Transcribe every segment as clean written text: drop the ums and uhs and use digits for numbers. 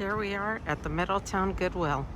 Here we are at the Middletown Goodwill.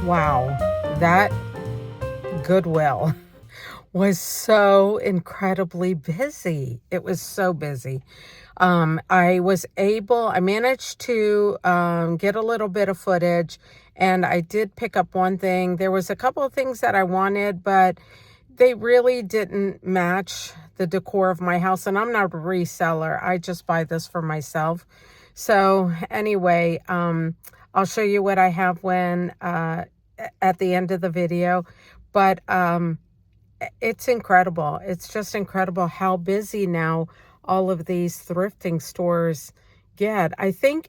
Wow, that Goodwill was so incredibly busy. It was so busy. I managed to get a little bit of footage, and I did pick up one thing. There was a couple of things that I wanted, but they really didn't match the decor of my house. And I'm not a reseller. I just buy this for myself. So anyway, I'll show you what I have when at the end of the video. But it's incredible. It's just incredible how busy now all of these thrifting stores get. I think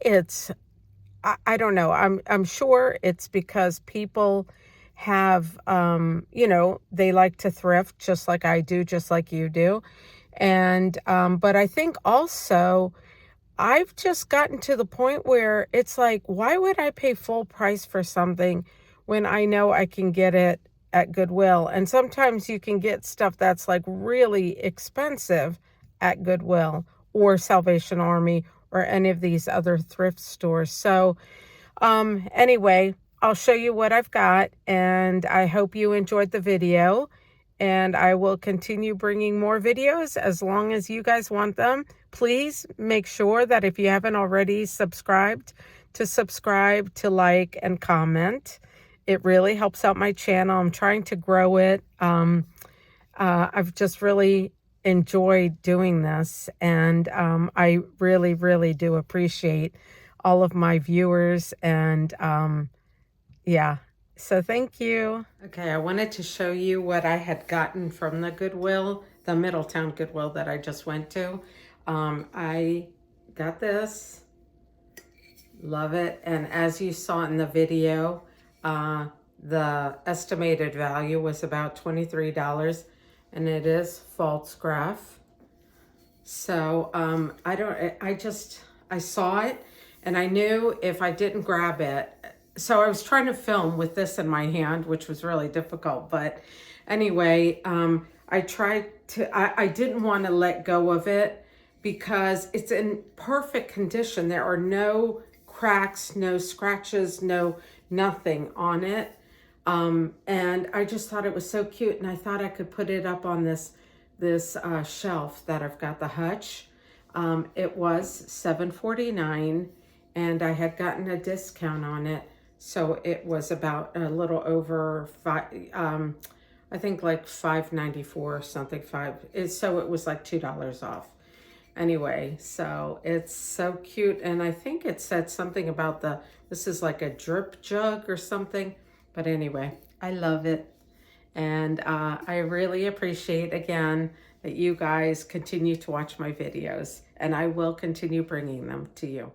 I don't know. I'm sure it's because people have they like to thrift just like I do, just like you do. And but I think also I've just gotten to the point where it's like, why would I pay full price for something when I know I can get it at Goodwill? And sometimes you can get stuff that's like really expensive at Goodwill or Salvation Army or any of these other thrift stores. So anyway, I'll show you what I've got, and I hope you enjoyed the video. And I will continue bringing more videos as long as you guys want them. Please make sure that if you haven't already subscribed, to subscribe, to like, and comment. It really helps out my channel. I'm trying to grow it. I've just really enjoyed doing this, and I really, really do appreciate all of my viewers, and yeah. So thank you. Okay, I wanted to show you what I had gotten from the Goodwill, the Middletown Goodwill that I just went to. I got this. Love it. And as you saw in the video, the estimated value was about $23, and it is false graph. So I saw it, and I knew if I didn't grab it. So I was trying to film with this in my hand, which was really difficult. But anyway, I didn't want to let go of it because it's in perfect condition. There are no cracks, no scratches, nothing on it. And I just thought it was so cute, and I thought I could put it up on this shelf that I've got the hutch. It was $7.49, and I had gotten a discount on it. So it was about a little over I think like $5.94 or something. So it was like $2 off. Anyway, so it's so cute. And I think it said something about this is like a drip jug or something. But anyway, I love it. And I really appreciate, again, that you guys continue to watch my videos. And I will continue bringing them to you.